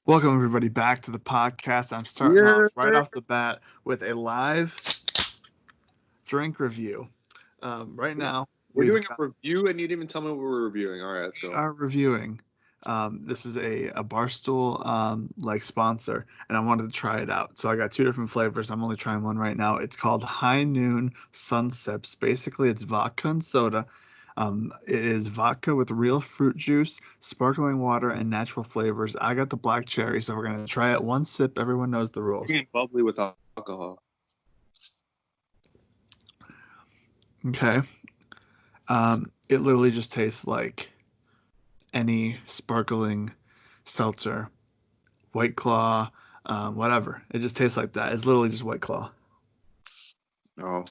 Welcome everybody back to the podcast. I'm starting off right off the bat with a live drink review. Right now we're doing a review, and you didn't even tell me what we're reviewing. All right, let's go. Are reviewing. This is a Barstool sponsor, and I wanted to try it out. So I got two different flavors. I'm only trying one right now. It's called High Noon Sun Sips. Basically, it's vodka and soda. It is vodka with real fruit juice, sparkling water, and natural flavors. I got the black cherry, so we're gonna try it. One sip. Everyone knows the rules. It's bubbly with alcohol. Okay. It literally just tastes like any sparkling seltzer, White Claw, whatever. It just tastes like that. It's literally just White Claw. Oh.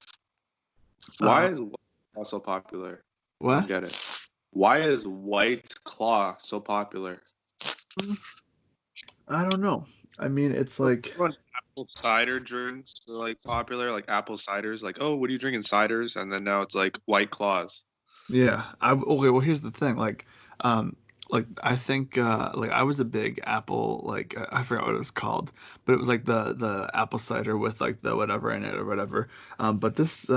Why is White Claw so popular? What? I don't get it. Why is White Claw so popular? I don't know. I mean, it's like apple cider drinks are like popular, like apple ciders. Like, oh, what are you drinking? Ciders, and then now it's like White Claws. Yeah. Okay. Well, here's the thing. I think I was a big apple I forgot what it was called, but it was like the apple cider with like the whatever in it or whatever. But this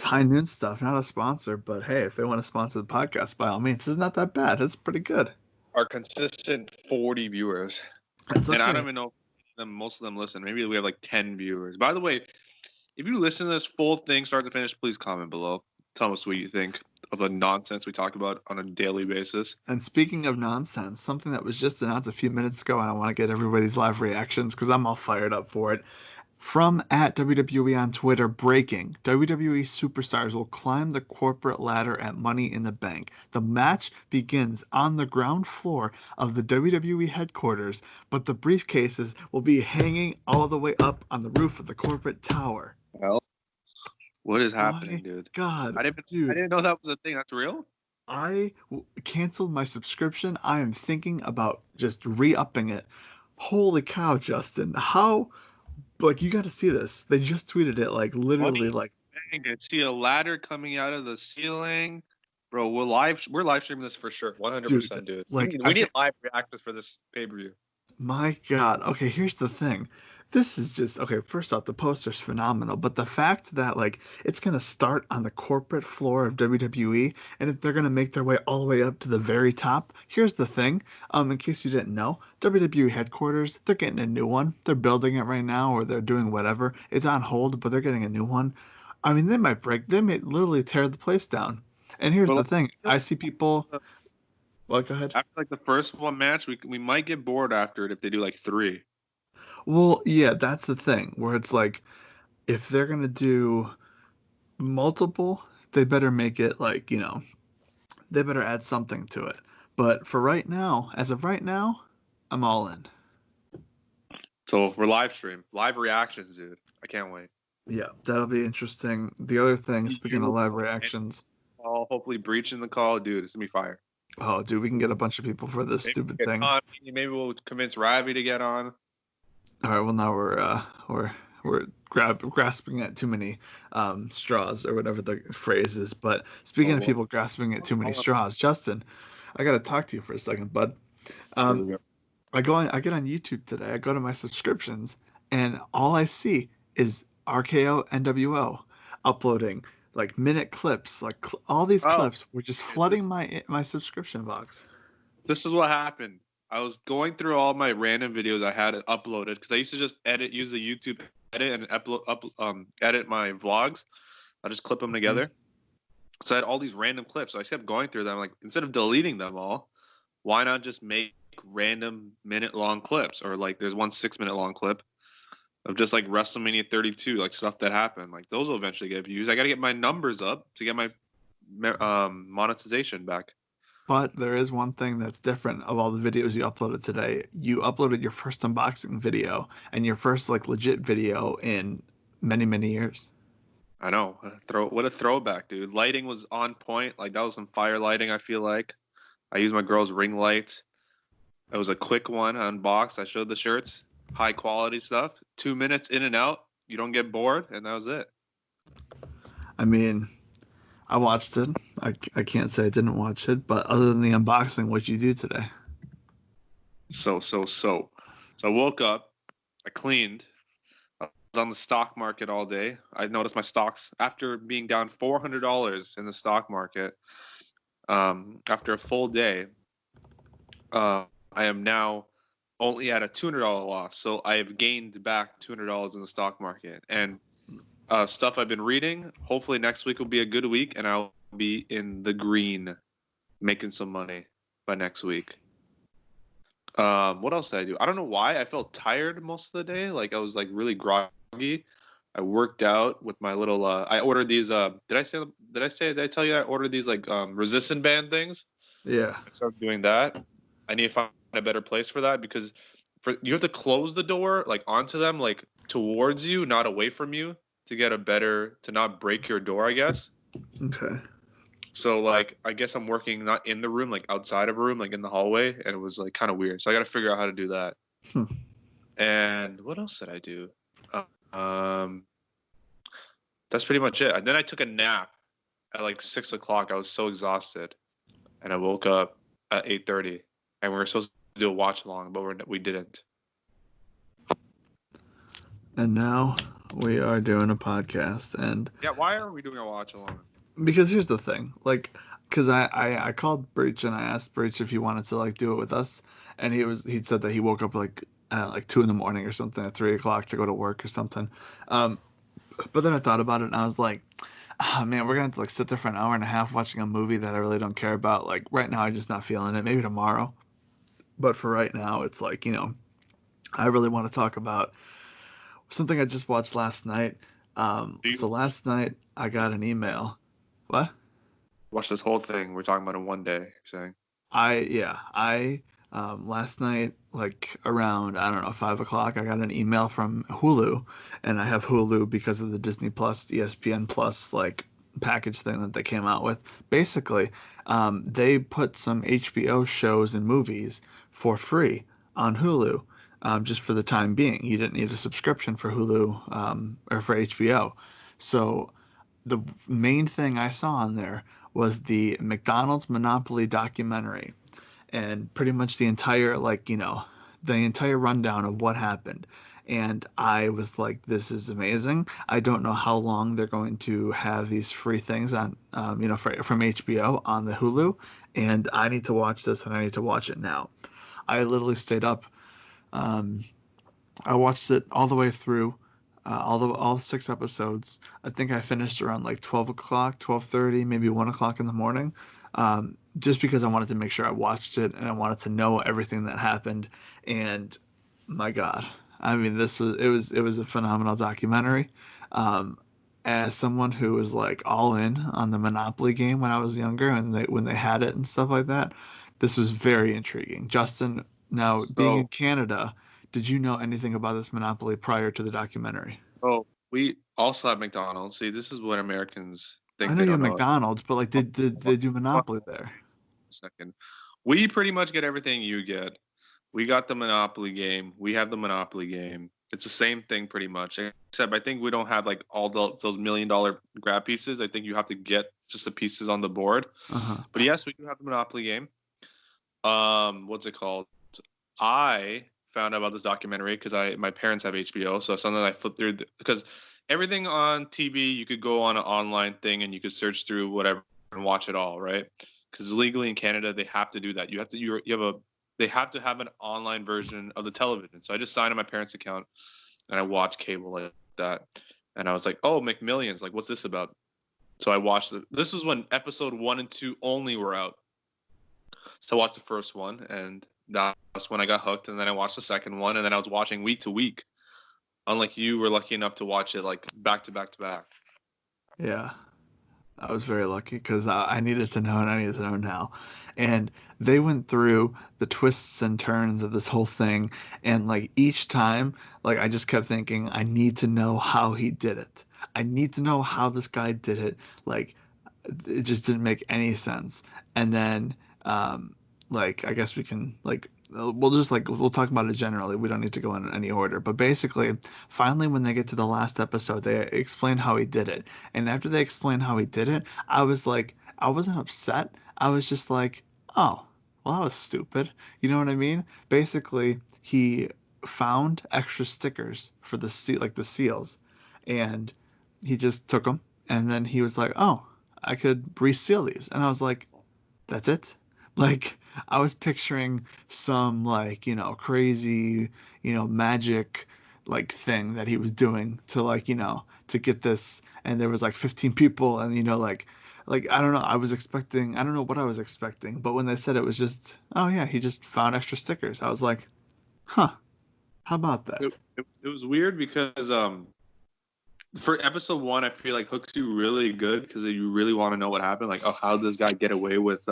High Noon stuff, not a sponsor, but hey, if they want to sponsor the podcast, by all means, it's not that bad. It's pretty good. Our consistent 40 viewers, and I don't even know if most of them listen. Maybe we have like 10 viewers. By the way, if you listen to this full thing start to finish, please comment below. Tell us what you think of the nonsense we talk about on a daily basis. And speaking of nonsense, something that was just announced a few minutes ago, and I want to get everybody's live reactions because I'm all fired up for it. From at WWE on Twitter, breaking, WWE Superstars will climb the corporate ladder at Money in the Bank. The match begins on the ground floor of the WWE headquarters, but the briefcases will be hanging all the way up on the roof of the corporate tower. Well, what is happening, dude? God, I didn't know that was a thing. That's real? I canceled my subscription. I am thinking about just re-upping it. Holy cow, Justin. How... you got to see this. They just tweeted it, literally. Dang, I see a ladder coming out of the ceiling. Bro, we're live streaming this for sure. 100%, dude. We need live reactions for this pay-per-view. My God. Okay, here's the thing. This is just, okay, first off, the poster's phenomenal, but the fact that, it's going to start on the corporate floor of WWE, and they're going to make their way all the way up to the very top. Here's the thing, in case you didn't know, WWE headquarters, they're getting a new one. They're building it right now, or they're doing whatever. It's on hold, but they're getting a new one. I mean, they might literally tear the place down. And here's the thing, I see people... Well, go ahead. After, the first one match, we might get bored after it if they do, 3. Well, yeah, that's the thing, where it's if they're going to do multiple, they better make it they better add something to it. But for right now, as of right now, I'm all in. So we're live reactions, dude. I can't wait. Yeah, that'll be interesting. The other thing, speaking of live reactions. Hopefully breaching the call, dude, it's going to be fire. Oh, dude, we can get a bunch of people for this stupid thing. Maybe we'll convince Ravi to get on. All right, well now we're grasping at too many straws or whatever the phrase is. But speaking of people grasping at too many straws, Justin, I gotta talk to you for a second, bud. I get on YouTube today. I go to my subscriptions, and all I see is RKO NWO uploading minute clips, all these clips were just flooding my subscription box. This is what happened. I was going through all my random videos I had uploaded because I used to just use the YouTube edit and edit my vlogs. I just clip them together. So I had all these random clips. So I kept going through them. Instead of deleting them all, why not just make random minute-long clips? Or there's one 6-minute long clip of just WrestleMania 32, stuff that happened. Those will eventually get views. I got to get my numbers up to get my monetization back. But there is one thing that's different of all the videos you uploaded today. You uploaded your first unboxing video and your first legit video in many, many years. I know. What a throwback, dude. Lighting was on point. That was some fire lighting, I feel like. I used my girl's ring light. It was a quick one. I unboxed. I showed the shirts. High quality stuff. 2 minutes in and out. You don't get bored, and that was it. I mean, I watched it. I can't say I didn't watch it, but other than the unboxing, what'd you do today? So I woke up, I cleaned, I was on the stock market all day. I noticed my stocks after being down $400 in the stock market. After a full day, I am now only at a $200 loss. So I have gained back $200 in the stock market. And stuff I've been reading, hopefully next week will be a good week, and I'll be in the green, making some money by next week. What else did I do? I don't know why. I felt tired most of the day. Like I was like really groggy. I worked out with my little. I ordered these. Did I say? Did I tell you I ordered these like resistant band things? Yeah. I started doing that. I need to find a better place for that because you have to close the door like onto them like towards you, not away from you, to get a better to not break your door, I guess. Okay. So like I guess I'm working not in the room, like outside of a room, like in the hallway, and it was like kind of weird. So I got to figure out how to do that. Hmm. And what else did I do? Um, that's pretty much it. And then I took a nap at like 6 o'clock. I was so exhausted, and I woke up at 8:30, and we were supposed to do a watch along, but we didn't. And now we are doing a podcast, and Yeah, why are we doing a watch along? because here's the thing, like, because I called Breach and I asked Breach if he wanted to like do it with us, and he said that he woke up like at like 2 in the morning or something at 3 o'clock to go to work or something. Um, but then I thought about it and I was like, oh man, we're gonna have to like sit there for an hour and a half watching a movie that I really don't care about. Like right now, I'm just not feeling it. Maybe tomorrow, but for right now, it's like I really want to talk about something I just watched last night. Do So you last night I got an email. What? watch this whole thing? We're talking about in one day. You're saying? I last night like around I don't know 5 o'clock I got an email from Hulu, and I have Hulu because of the Disney Plus ESPN Plus like package thing that they came out with. Basically, they put some HBO shows and movies for free on Hulu. Just for the time being, you didn't need a subscription for Hulu or for HBO. So the main thing I saw on there was the McDonald's Monopoly documentary, and pretty much the entire the entire rundown of what happened. And I was like, this is amazing. I don't know how long they're going to have these free things on, from HBO on the Hulu. And I need to watch this, and I need to watch it now. I literally stayed up. Um, I watched it all the way through, all 6 episodes. I think I finished around like 12 o'clock, 12:30, maybe 1 o'clock in the morning. Just because I wanted to make sure I watched it and I wanted to know everything that happened. And my God, I mean, it was a phenomenal documentary. Um, as someone who was like all in on the Monopoly game when I was younger, and when they had it and stuff like that, this was very intriguing. Justin, now being in So, Canada, did you know anything about this Monopoly prior to the documentary? oh, we also have McDonald's. See, this is what Americans I think know they you have don't know. McDonald's, but like, did they do Hold Monopoly on there? a second. We pretty much get everything you get. We got the Monopoly game. We have the Monopoly game. It's the same thing pretty much, except I think we don't have like all those $1 million grab pieces. I think you have to get just the pieces on the board. Uh-huh. But yes, we do have the Monopoly game. What's it called? I found out about this documentary because my parents have HBO, so it's something I flipped through because everything on TV you could go on an online thing and you could search through whatever and watch it all, right? Because legally in Canada they have to do that. You have a they have to have an online version of the television. So I just signed on my parents' account and I watched cable like that. And I was like, oh, McMillions, like what's this about? So I watched it. This was when episode 1 and 2 only were out. So I watched the first one, and that's when I got hooked. And then I watched the second one, and then I was watching week to week. Unlike you were lucky enough to watch it like back to back to back. Yeah. I was very lucky because I needed to know and I needed to know now. And they went through the twists and turns of this whole thing. And like each time, like I just kept thinking, I need to know how he did it. I need to know how this guy did it. Like it just didn't make any sense. And then, like, I guess we can, like, we'll talk about it generally. We don't need to go in any order. But basically, finally, when they get to the last episode, they explain how he did it. And after they explain how he did it, I was like, I wasn't upset. I was just like, oh. Well, that was stupid. You know what I mean? Basically, he found extra stickers for like the seals, and he just took them, and then he was like, "Oh, I could reseal these," and I was like, "That's it." Like I was picturing some like crazy magic like thing that he was doing to like to get this, and there was like 15 people, and like I don't know. I don't know what I was expecting, but when they said it was just, oh yeah, he just found extra stickers, I was like, huh, how about that? It was weird because for episode one, I feel like hooks you really good because you really want to know what happened. Like, oh, how did this guy get away with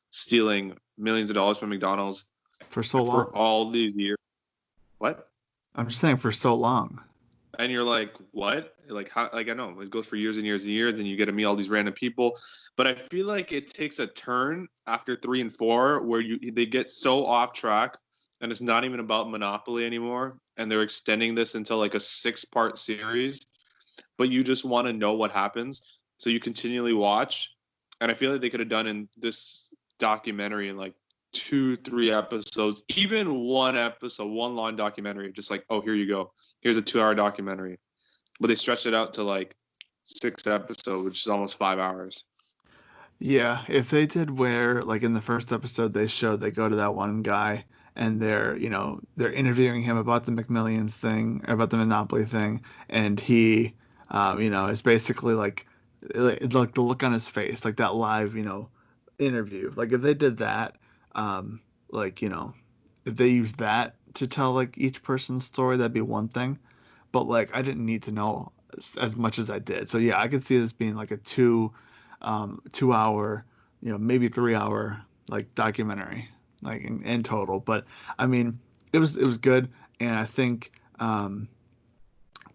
stealing millions of dollars from McDonald's For so for long. all these years? What? I'm just saying for so long. And you're like, what? Like how? Like I know it goes for years and years and years, and you get to meet all these random people. But I feel like it takes a turn after 3 and 4 where they get so off track, and it's not even about Monopoly anymore, and they're extending this into like a 6-part series. But you just want to know what happens, so you continually watch. And I feel like they could have done in this documentary in like 2, 3 episodes, even one episode, one long documentary, just like, oh, here you go. Here's a 2-hour documentary. But they stretched it out to like 6 episodes, which is almost 5 hours. Yeah, if they did where like in the first episode they showed they go to that one guy and they're interviewing him about the McMillions thing, about the Monopoly thing, and he is basically like the look on his face, like that live, interview. Like if they did that, like, if they used that to tell like each person's story, that'd be one thing. But like I didn't need to know as much as I did. So yeah, I could see this being like a 2 hour, maybe 3 hour like documentary, like in total. But I mean, it was good, and I think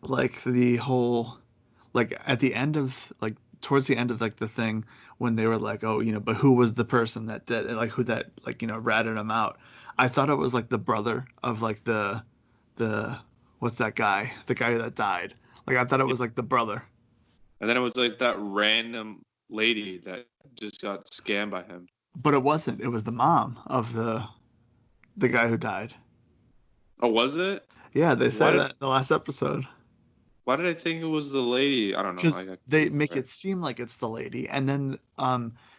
like the whole like at the end of like towards the end of like the thing when they were like, oh, but who was the person that did it, like who that like ratted him out. I thought it was like the brother of like the what's that guy, the guy that died. Like I thought it Yeah. was like the brother. And then it was like that random lady that just got scammed by him. But it wasn't. It was the mom of the guy who died. Oh, was it? Yeah, they Why say did that in the last episode why did I think it was the lady? I don't know. because I got they confused make there. it seem like it's the lady, and then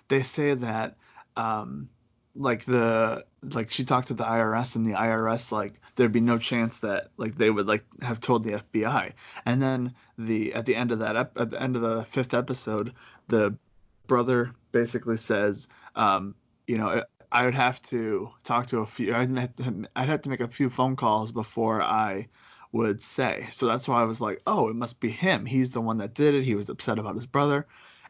they say that um like she talked to the IRS, and the IRS like there'd be no chance that like they would like have told the FBI. And then the at the end of at the end of the fifth episode, the brother basically says, you know, I would have to talk to a few. I'd have to make a few phone calls before I would say. So that's why I was like, oh, it must be him. He's the one that did it. He was upset about his brother.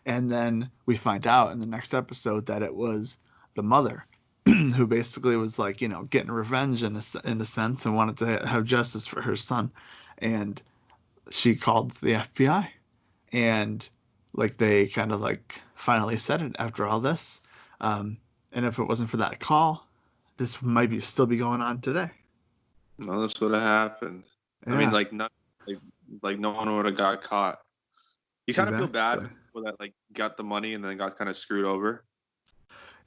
And then we find out in the next episode that it was the mother who basically was like, getting revenge in a sense and wanted to have justice for her son. And she called the FBI, and like they kind of like finally said it after all this. Um, and if it wasn't for that call, this might be still be going on today. No, this would have happened. I mean, Yeah, like like no one would have got caught. You kind of feel bad exactly. for people that like got the money and then got kind of screwed over.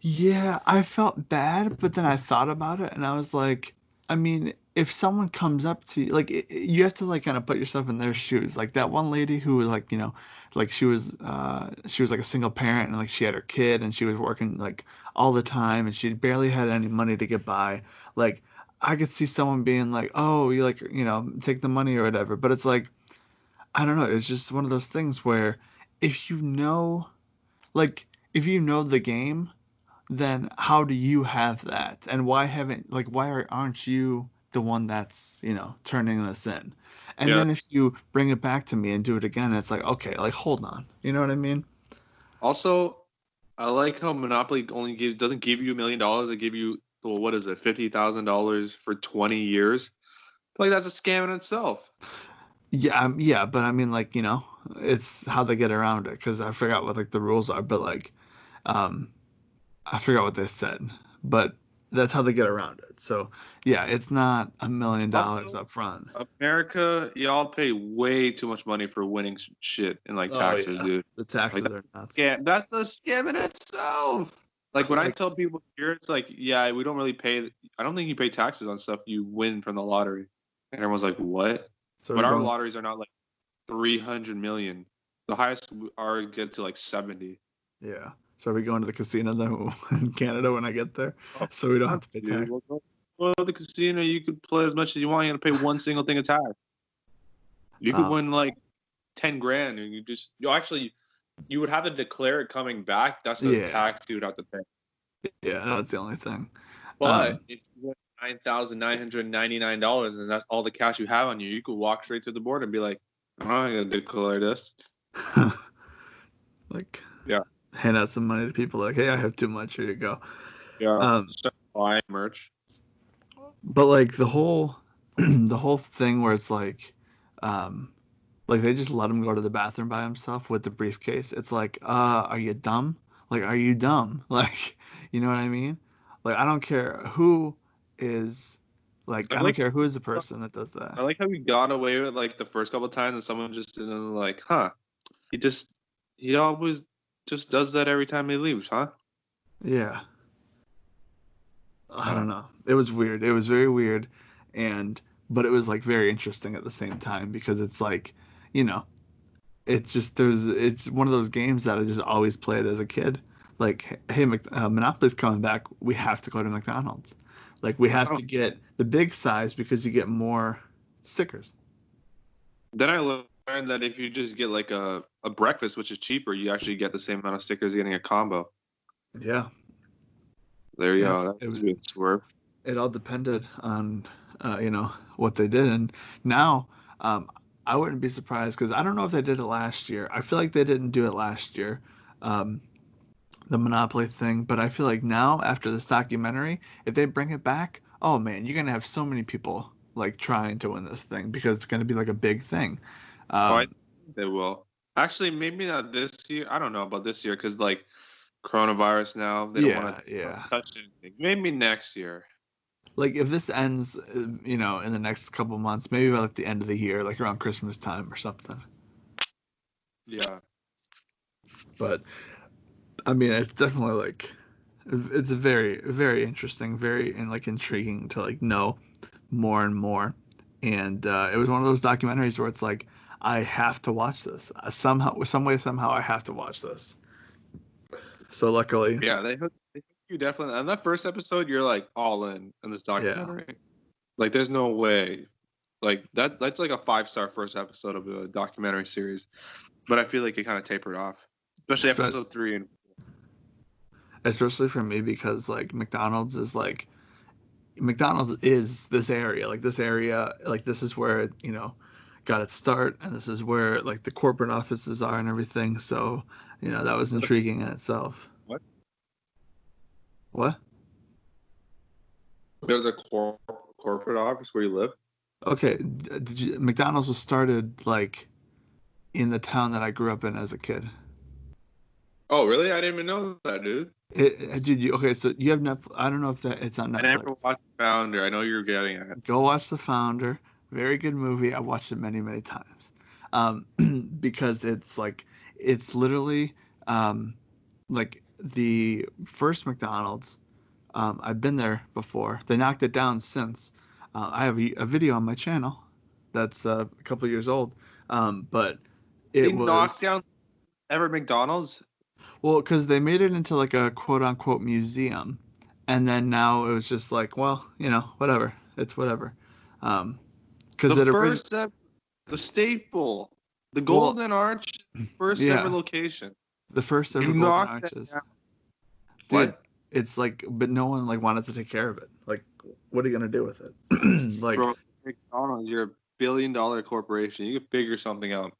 Yeah, I felt bad, but then I thought about it and I was like, I mean, if someone comes up to you, like you have to like kind of put yourself in their shoes. Like that one lady who was like, like she was like a single parent, and like she had her kid and she was working like all the time and she barely had any money to get by. Like I could see someone being like, "Oh, you like, take the money or whatever." But it's like, I don't know, it's just one of those things where if you know, like if you know the game, then how do you have that? And why aren't you the one that's, turning this in? And Yeah. then if you bring it back to me and do it again, it's like, okay, like hold on. You know what I mean? Also, I like how Monopoly only doesn't give you $1 million. They give you, well, what is it, $50,000 for 20 years? Like that's a scam in itself. Yeah, yeah, but I mean like, it's how they get around it because I forgot what like the rules are, but like um I forgot what they said, but that's how they get around it. So yeah, it's not $1 million Also, up front. America, y'all pay way too much money for winning shit in like Oh taxes, yeah, dude. the Like taxes that's are nuts. scam. That's the scam in itself. Like when I Like, tell people here, it's like, yeah, we don't really pay. I don't think you pay taxes on stuff you win from the lottery. And everyone's like, what? so But we're our going. lotteries are not like 300 million. The highest are get to like 70. Yeah. So are we going to the casino then in Canada when I get there? Oh, So we don't have fuck, to pay dude. tax. Well, the casino, you could play as much as you want. You got to pay one single thing of tax. You could Um, win like 10 grand, and you would have to declare it coming back. That's the yeah. tax you would have to pay. Yeah, that's the only thing. But Um, if you win $9,999 and that's all the cash you have on you, you could walk straight to the board and be like, I'm not gonna declare this. like Yeah, hand out some money to people like, hey, I have too much. Here you go. yeah. Um, Start buying merch. but like the whole the whole thing where it's like they just let him go to the bathroom by himself with the briefcase. It's like, are you dumb? Like, are you dumb? Like, you know what I mean? Like, I don't care who is, like, I I don't like care who is the person that does that. I like how we got away with like the first couple of times and someone just didn't like, huh? He always just does that every time he leaves, huh? Yeah, I Huh. don't know. It was weird. It was very weird, and but it was like very interesting at the same time because it's like, you know, it's one of those games that I just always played as a kid. Like, hey, Monopoly's coming back. We have to go to McDonald's. Like, we have Oh. to get the big size because you get more stickers. Then I learned that if you just get like a breakfast, which is cheaper, you actually get the same amount of stickers getting a combo. Yeah, There you yeah. go. That's a good swerve. It all depended on what they did, and now I wouldn't be surprised because I don't know if they did it last year. I feel like they didn't do it last year. Um, the Monopoly thing, but I feel like now after this documentary, if they bring it back, oh man, you're gonna have so many people like trying to win this thing because it's gonna be like a big thing. Oh, I Um, think they will. Actually, maybe not this year. I don't know about this year because like coronavirus now, they don't want yeah, to yeah. touch anything. Maybe next year. Like if this ends, in the next couple months, maybe by like the end of the year, like around Christmas time or something. Yeah. But I mean, it's definitely like it's very, very interesting, very and like intriguing to like know more and more. And it was one of those documentaries where it's like, I have to watch this. Somehow, some way, somehow, I have to watch this. So luckily, Yeah, they hook you definitely. On that first episode, you're like all in this yeah. documentary. Like, there's no way. Like that's like a 5-star first episode of a documentary series. But I feel like it kind of tapered off, especially Espe- episode 3 and Especially for me because like McDonald's is this area. Like this area, like this is where it, got its start, and this is where like the corporate offices are and everything. So, that was intriguing in itself. what? What? There's a corporate office where you live. Okay, McDonald's was started like in the town that I grew up in as a kid. Oh, really? I didn't even know that, dude. Okay, so you have Netflix. I don't know if it's on I Netflix. never watched Founder. I know you're getting at. Go watch The Founder. Very good movie. I watched it many, many times. Um, because it's literally like the first McDonald's. I've been there before. They knocked it down since. I have a video on my channel that's a couple years old. But They it knocked was down ever McDonald's. well, because they made it into like a quote unquote museum, and then now it was just like, well, whatever. It's whatever. Because The it originally, first ever, the staple, the well, Golden Arch, first ever yeah, location. the first ever You Golden knocked that Arches, down. dude. What? It's like, but no one like wanted to take care of it. Like, what are you gonna do with it? Like, Bro, McDonald's, you're $1 billion corporation. You can figure something out.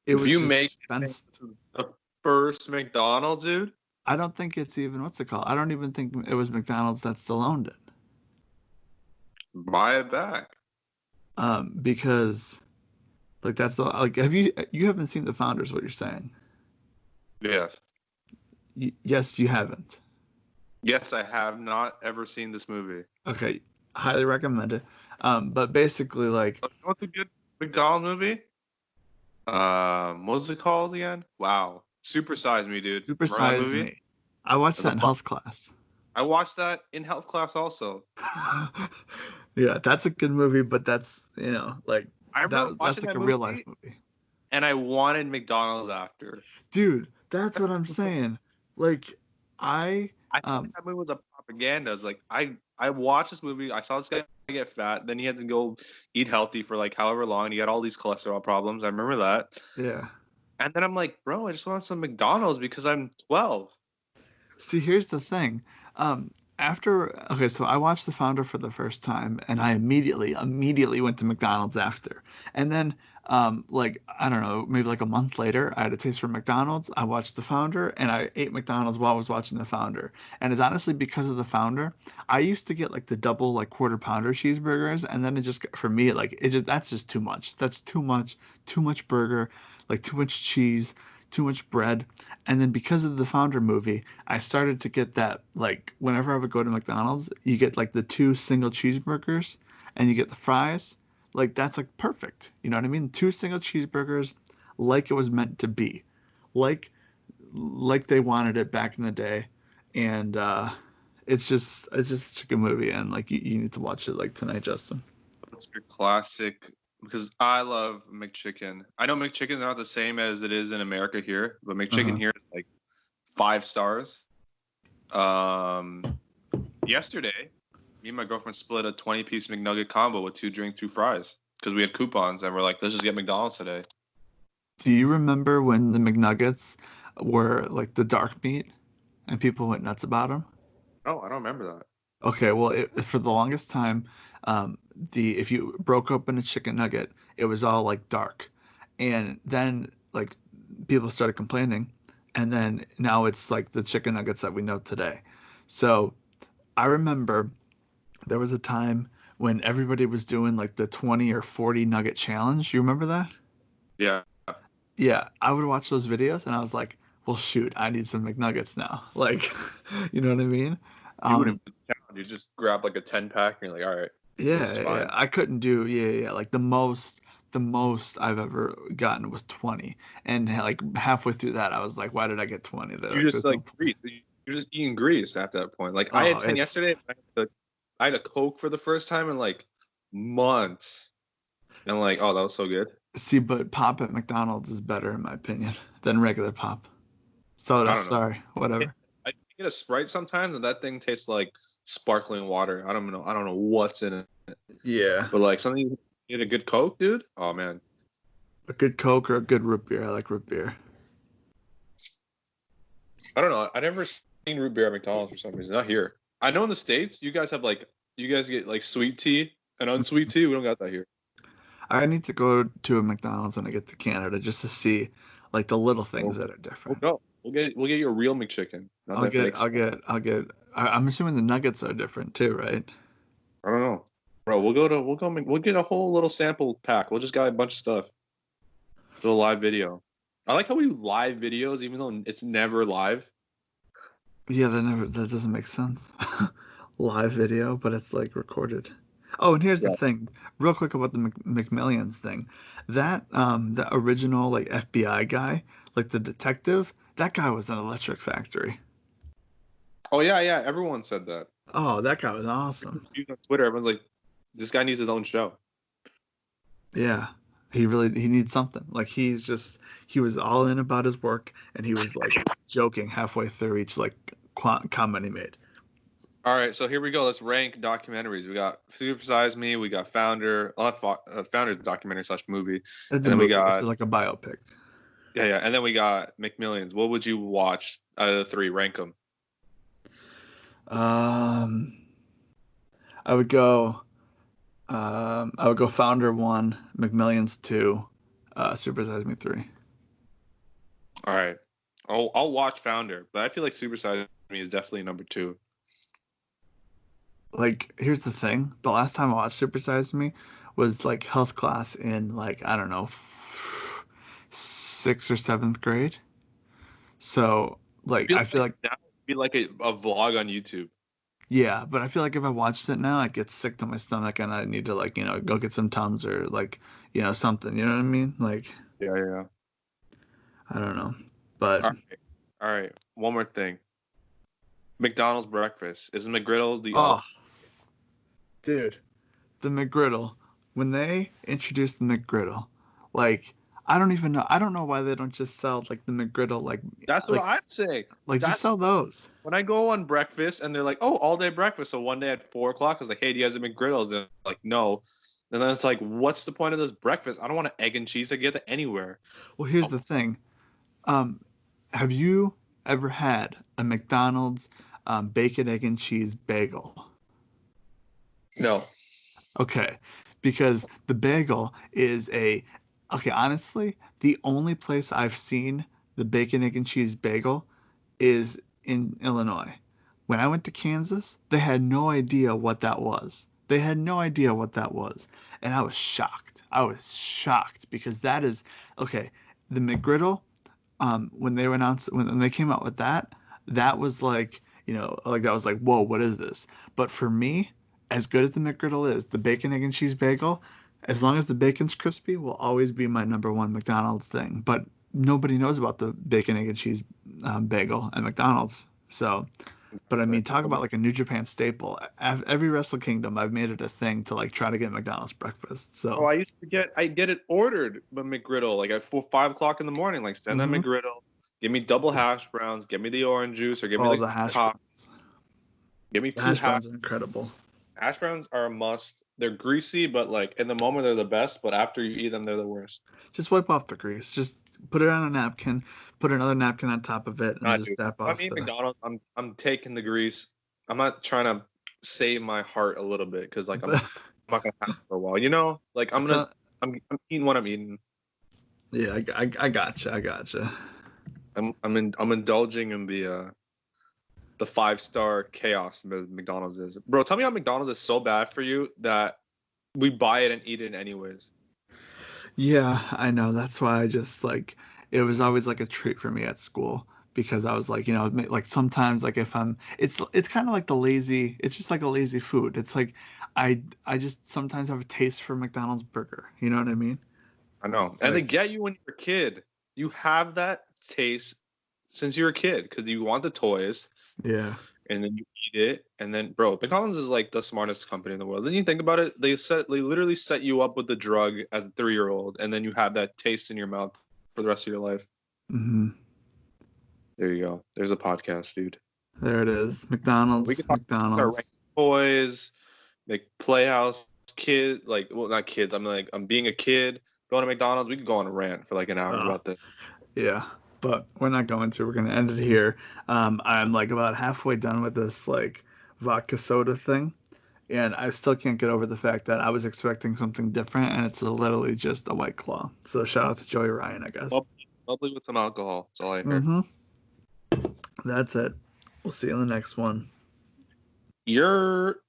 it If was you just make expensive. the first McDonald's, dude, I don't think it's even what's it called? I don't even think it was McDonald's that still owned it. buy it back. Because like that's the like you haven't seen The Founders? What you're saying? Yes. Yes, you haven't. Yes, I have not ever seen this movie. Okay, highly recommend it. But basically, like, What's a good McDonald's movie? What was it called again? Wow. Super Size Me, dude. Super Remember that Size movie? Me. I watched As a that in bu- health class. I watched that in health class also. Yeah, that's a good movie, but that's like I remember that's watching like that a real life movie movie. and I wanted McDonald's after. Dude, that's what I'm saying. Like I I feel like um that movie was a propaganda. It's like I watched this movie. I saw this guy get fat. Then he had to go eat healthy for like however long. He had all these cholesterol problems. I remember that. yeah. And then I'm like, bro, I just want some McDonald's because I'm 12. See, here's the thing. After okay, so I watched The Founder for the first time, and I immediately went to McDonald's after. And then, like I don't know, maybe like a month later, I had a taste for McDonald's. I watched The Founder, and I ate McDonald's while I was watching The Founder. And it's honestly because of The Founder. I used to get like the double like quarter pounder cheeseburgers, and then it just for me like it just that's just too much. That's too much burger, like too much cheese, too much bread. And then because of the Founder movie, I started to get that like whenever I would go to McDonald's, you get like the two single cheeseburgers and you get the fries. Like that's like perfect. You know what I mean? Two single cheeseburgers like it was meant to be. Like like they wanted it back in the day. And it's just such a good movie and like you need to watch it like tonight, Justin. What's your classic? Because I love McChicken. I know McChicken's not the same as it is in America here, but McChicken Uh-huh. here is like 5 stars. Um, Yesterday, me and my girlfriend split a 20-piece McNugget combo with 2 drinks, 2 fries because we had coupons and we're like, let's just get McDonald's today. Do you remember when the McNuggets were like the dark meat and people went nuts about them? Oh, I don't remember that. Okay, well, for the longest time, the if you broke open a chicken nugget, it was all like dark, and then like people started complaining, and then now it's like the chicken nuggets that we know today. So I remember there was a time when everybody was doing like the 20 or 40 nugget challenge. You remember that? Yeah, Yeah, I would watch those videos, and I was like, well, shoot, I need some McNuggets now. Like, you know what I mean? you wouldn't Um, count. You just grab like a 10 pack and you're like, all right, this is yeah, fine. I couldn't do yeah. Like the most I've ever gotten was 20, and like halfway through that, I was like, why did I get 20? They're You like, just there's no like point. grease. You're just eating grease at that point. Like I Oh, had 10 it's yesterday. I had a Coke for the first time in like months, and like, oh, that was so good. see, but pop at McDonald's is better in my opinion than regular pop. I Soda, don't know. sorry, whatever. I get a Sprite sometimes, and that thing tastes like sparkling water. I don't know. I don't know what's in it, Yeah, but like something you get a good Coke, dude. Oh man, a good Coke or a good root beer. I like root beer. I don't know. I never seen root beer at McDonald's for some reason. Not here. I know in the States, you guys get like sweet tea and unsweet tea. We don't got that here. I need to go to a McDonald's when I get to Canada just to see like the little things We'll, that are we'll different. go. We'll get you a real McChicken, not that fake stuff. I'm assuming the nuggets are different too, right? I don't know, bro. We'll get a whole little sample pack. We'll just got a bunch of stuff. Do a live video. I like how we do live videos, even though it's never live. Yeah, that doesn't make sense. Live video, but it's like recorded. Oh, and here's the Yeah. thing, real quick about the McMillions thing. The original like FBI guy, like the detective, that guy was an electric factory. Oh yeah, yeah. Everyone said that. Oh, that guy was awesome. Even on Twitter, everyone's like, this guy needs his own show. Yeah. He needs something. Like he was all in about his work and he was like joking halfway through each like comment he made. All right, so here we go. Let's rank documentaries. We got Super Size Me. We got Founder. Founder's documentary slash movie, It's and a then we movie. It's got like a biopic. yeah, and then we got McMillions. What would you watch out of the three? Rank them. Um, I would go. I would go Founder 1, McMillions 2, Super Size Me 3. All right, I'll watch Founder, but I feel like Super Size Me is definitely number two. Like, here's the thing. The last time I watched Super Size Me was like health class in like, I don't know, sixth or seventh grade. So, I like, feel I feel like like, that would be like a vlog on YouTube. yeah, but I feel like if I watched it now, I'd get sick to my stomach and I need to, like, go get some Tums or, like, something. You know what I mean? Like, Yeah, yeah. I don't know. But, All right, all right. One more thing. McDonald's breakfast. Is McGriddles the Oh, ultimate? dude, the McGriddle. When they introduced the McGriddle, like I don't even know. I don't know why they don't just sell like the McGriddle That's what like I'm saying. just That's sell those. when I go on breakfast and they're like, oh, all day breakfast. So one day at 4 o'clock, I was like, hey, do you guys have McGriddles? And they're like, no. And then it's like, what's the point of this breakfast? I don't want an egg and cheese. I get that anywhere. Well, here's Oh, the thing. Um, have you ever had a McDonald's bacon, egg, and cheese bagel? no. Okay, because the bagel is okay, honestly, the only place I've seen the bacon, egg, and cheese bagel is in Illinois. When I went to Kansas, they had no idea what that was. They had no idea what that was. And I was shocked. I was shocked because that is, okay, the McGriddle, when they announced, when they came out with that, that was like, like that was like, whoa, what is this? But for me, as good as the McGriddle is, the bacon, egg, and cheese bagel, as long as the bacon's crispy, will always be my number one McDonald's thing. But nobody knows about the bacon, egg, and cheese bagel at McDonald's. So, but I mean, talk about like a New Japan staple. Every Wrestle Kingdom, I've made it a thing to like try to get McDonald's breakfast. Oh, So, I used to get it ordered by McGriddle like at 5 o'clock in the morning. Like send that hmm McGriddle, give me double hash browns, give me the orange juice, or give me all the the hash coffee. browns. Give me The two hash hash. browns are incredible. Hash browns are a must. They're greasy, but like in the moment they're the best. But after you eat them, they're the worst. Just wipe off the grease. Just put it on a napkin, put another napkin on top of it, and I just do. tap If I'm off eating the. McDonald's, I'm taking the grease. I'm not trying to save my heart a little bit because like I'm not gonna have it for a while. You know, like So, I'm eating what I'm eating. yeah, I gotcha. I gotcha. I'm indulging in the 5-star chaos that McDonald's is. Bro, tell me how McDonald's is so bad for you that we buy it and eat it anyways. Yeah, I know. That's why I just like it was always like a treat for me at school because I was like, like sometimes like if it's kind of like it's just like a lazy food. It's like I just sometimes have a taste for McDonald's burger. You know what I mean? I know. And they Like, get you when you're a kid. You have that taste since you're a kid because you want the toys yeah. and then you eat it. And then, bro, McDonald's is like the smartest company in the world. Then you think about it, they literally set you up with the drug as a 3-year-old, and then you have that taste in your mouth for the rest of your life. hmm There you go. There's a podcast, dude. There it is. We McDonald's, could talk about McDonald's. ranking toys, like Playhouse, kid, like, well, not kids. I'm being a kid, going to McDonald's. We could go on a rant for like an hour Uh, about this. yeah, but we're not going to. We're gonna end it here. I'm like about halfway done with this like vodka soda thing. And I still can't get over the fact that I was expecting something different, and it's literally just a White Claw. So shout out to Joey Ryan, I guess. Bubbly with some alcohol. That's all I hear. Mm-hmm. That's it. We'll see you in the next one. You're